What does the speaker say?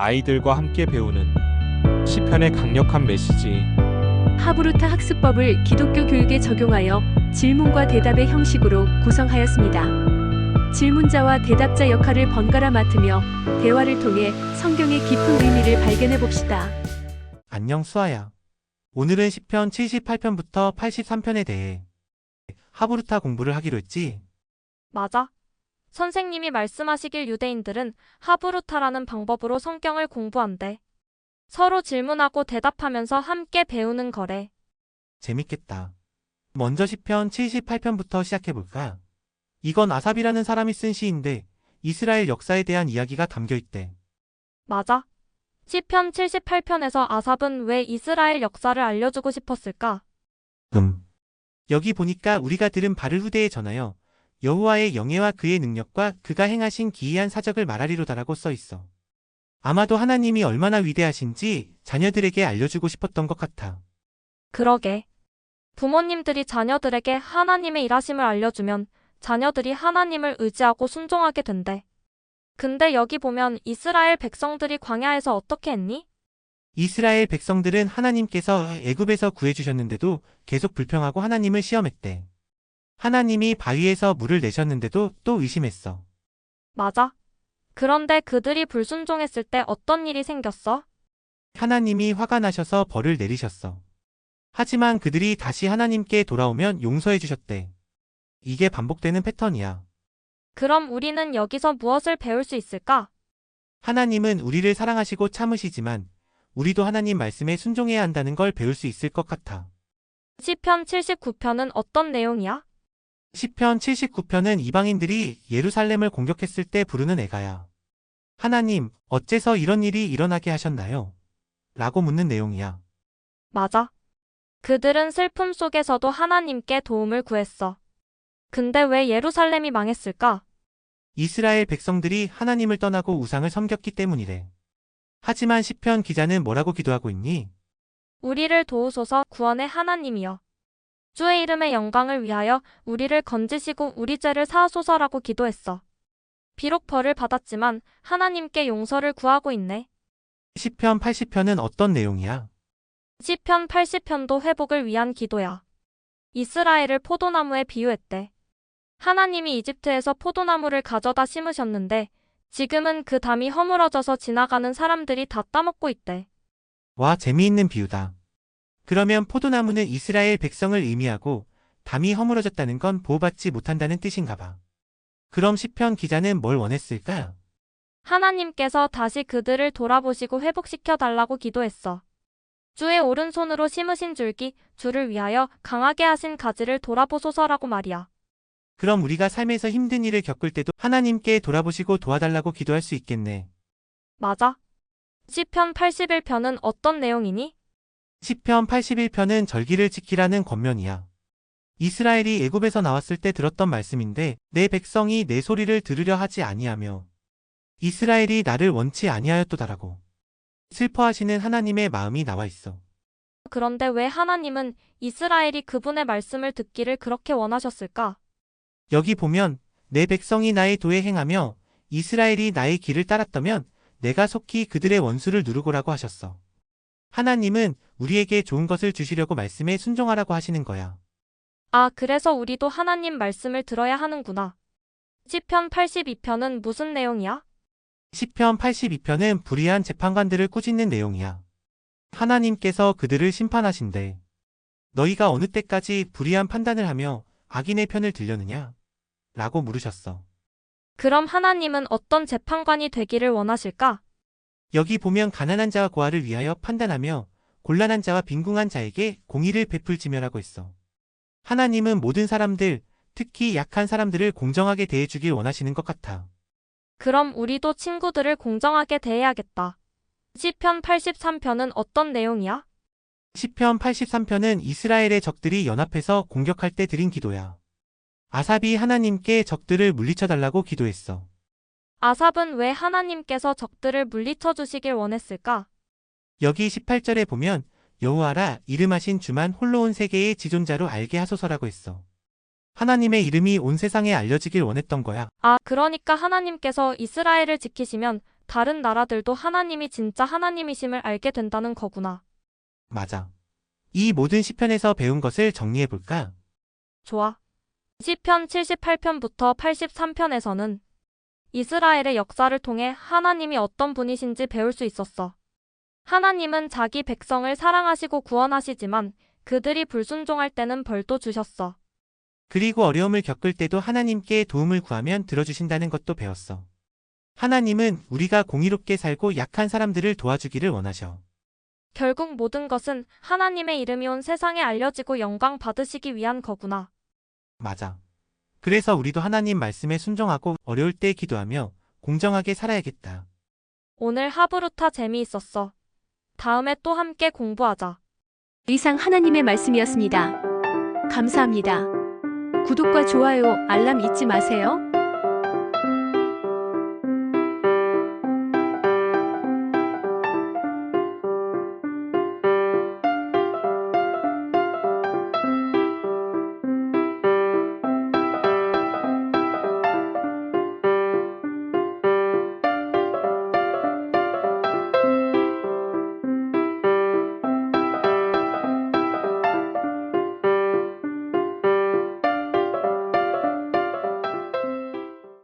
아이들과 함께 배우는 시편의 강력한 메시지. 하브루타 학습법을 기독교 교육에 적용하여 질문과 대답의 형식으로 구성하였습니다. 질문자와 대답자 역할을 번갈아 맡으며 대화를 통해 성경의 깊은 의미를 발견해 봅시다. 안녕 수아야. 오늘은 시편 78편부터 83편에 대해 하브루타 공부를 하기로 했지? 맞아. 선생님이 말씀하시길 유대인들은 하브루타라는 방법으로 성경을 공부한대. 서로 질문하고 대답하면서 함께 배우는 거래. 재밌겠다. 먼저 시편 78편부터 시작해볼까? 이건 아삽이라는 사람이 쓴 시인데 이스라엘 역사에 대한 이야기가 담겨있대. 맞아. 시편 78편에서 아삽은 왜 이스라엘 역사를 알려주고 싶었을까? 여기 보니까 우리가 들은 바를 후대에 전하여 여호와의 영예와 그의 능력과 그가 행하신 기이한 사적을 말하리로다라고 써있어. 아마도 하나님이 얼마나 위대하신지 자녀들에게 알려주고 싶었던 것 같아. 그러게. 부모님들이 자녀들에게 하나님의 일하심을 알려주면 자녀들이 하나님을 의지하고 순종하게 된대. 근데 여기 보면 이스라엘 백성들이 광야에서 어떻게 했니? 이스라엘 백성들은 하나님께서 애굽에서 구해주셨는데도 계속 불평하고 하나님을 시험했대. 하나님이 바위에서 물을 내셨는데도 또 의심했어. 맞아. 그런데 그들이 불순종했을 때 어떤 일이 생겼어? 하나님이 화가 나셔서 벌을 내리셨어. 하지만 그들이 다시 하나님께 돌아오면 용서해 주셨대. 이게 반복되는 패턴이야. 그럼 우리는 여기서 무엇을 배울 수 있을까? 하나님은 우리를 사랑하시고 참으시지만 우리도 하나님 말씀에 순종해야 한다는 걸 배울 수 있을 것 같아. 시편 79편은 어떤 내용이야? 시편 79편은 이방인들이 예루살렘을 공격했을 때 부르는 애가야. 하나님, 어째서 이런 일이 일어나게 하셨나요? 라고 묻는 내용이야. 맞아. 그들은 슬픔 속에서도 하나님께 도움을 구했어. 근데 왜 예루살렘이 망했을까? 이스라엘 백성들이 하나님을 떠나고 우상을 섬겼기 때문이래. 하지만 시편 기자는 뭐라고 기도하고 있니? 우리를 도우소서 구원의 하나님이여. 주의 이름의 영광을 위하여 우리를 건지시고 우리 죄를 사하소서라고 기도했어. 비록 벌을 받았지만 하나님께 용서를 구하고 있네. 시편 80편은 어떤 내용이야? 시편 80편도 회복을 위한 기도야. 이스라엘을 포도나무에 비유했대. 하나님이 이집트에서 포도나무를 가져다 심으셨는데 지금은 그 담이 허물어져서 지나가는 사람들이 다 따먹고 있대. 와, 재미있는 비유다. 그러면 포도나무는 이스라엘 백성을 의미하고 담이 허물어졌다는 건 보호받지 못한다는 뜻인가 봐. 그럼 시편 기자는 뭘 원했을까? 하나님께서 다시 그들을 돌아보시고 회복시켜 달라고 기도했어. 주의 오른손으로 심으신 줄기, 주를 위하여 강하게 하신 가지를 돌아보소서라고 말이야. 그럼 우리가 삶에서 힘든 일을 겪을 때도 하나님께 돌아보시고 도와달라고 기도할 수 있겠네. 맞아. 시편 81편은 어떤 내용이니? 시편 81편은 절기를 지키라는 권면이야. 이스라엘이 애굽에서 나왔을 때 들었던 말씀인데 내 백성이 내 소리를 들으려 하지 아니하며 이스라엘이 나를 원치 아니하였도다라고. 슬퍼하시는 하나님의 마음이 나와 있어. 그런데 왜 하나님은 이스라엘이 그분의 말씀을 듣기를 그렇게 원하셨을까? 여기 보면 내 백성이 나의 도에 행하며 이스라엘이 나의 길을 따랐다면 내가 속히 그들의 원수를 누르고라고 하셨어. 하나님은 우리에게 좋은 것을 주시려고 말씀에 순종하라고 하시는 거야. 아, 그래서 우리도 하나님 말씀을 들어야 하는구나. 시편 82편은 무슨 내용이야? 시편 82편은 불의한 재판관들을 꾸짖는 내용이야. 하나님께서 그들을 심판하신대. 너희가 어느 때까지 불의한 판단을 하며 악인의 편을 들려느냐? 라고 물으셨어. 그럼 하나님은 어떤 재판관이 되기를 원하실까? 여기 보면 가난한 자와 고아를 위하여 판단하며 곤란한 자와 빈궁한 자에게 공의를 베풀지며라고 했어. 하나님은 모든 사람들, 특히 약한 사람들을 공정하게 대해주길 원하시는 것 같아. 그럼 우리도 친구들을 공정하게 대해야겠다. 시편 83편은 어떤 내용이야? 시편 83편은 이스라엘의 적들이 연합해서 공격할 때 드린 기도야. 아삽이 하나님께 적들을 물리쳐달라고 기도했어. 아삽은 왜 하나님께서 적들을 물리쳐 주시길 원했을까? 여기 18절에 보면 여호와라 이름하신 주만 홀로 온 세계의 지존자로 알게 하소서라고 했어. 하나님의 이름이 온 세상에 알려지길 원했던 거야. 아, 그러니까 하나님께서 이스라엘을 지키시면 다른 나라들도 하나님이 진짜 하나님이심을 알게 된다는 거구나. 맞아. 이 모든 시편에서 배운 것을 정리해 볼까? 좋아. 시편 78편부터 83편에서는 이스라엘의 역사를 통해 하나님이 어떤 분이신지 배울 수 있었어. 하나님은 자기 백성을 사랑하시고 구원하시지만 그들이 불순종할 때는 벌도 주셨어. 그리고 어려움을 겪을 때도 하나님께 도움을 구하면 들어주신다는 것도 배웠어. 하나님은 우리가 공의롭게 살고 약한 사람들을 도와주기를 원하셔. 결국 모든 것은 하나님의 이름이 온 세상에 알려지고 영광 받으시기 위한 거구나. 맞아. 그래서 우리도 하나님 말씀에 순종하고 어려울 때 기도하며 공정하게 살아야겠다. 오늘 하브루타 재미있었어. 다음에 또 함께 공부하자. 이상 하나님의 말씀이었습니다. 감사합니다. 구독과 좋아요, 알람 잊지 마세요.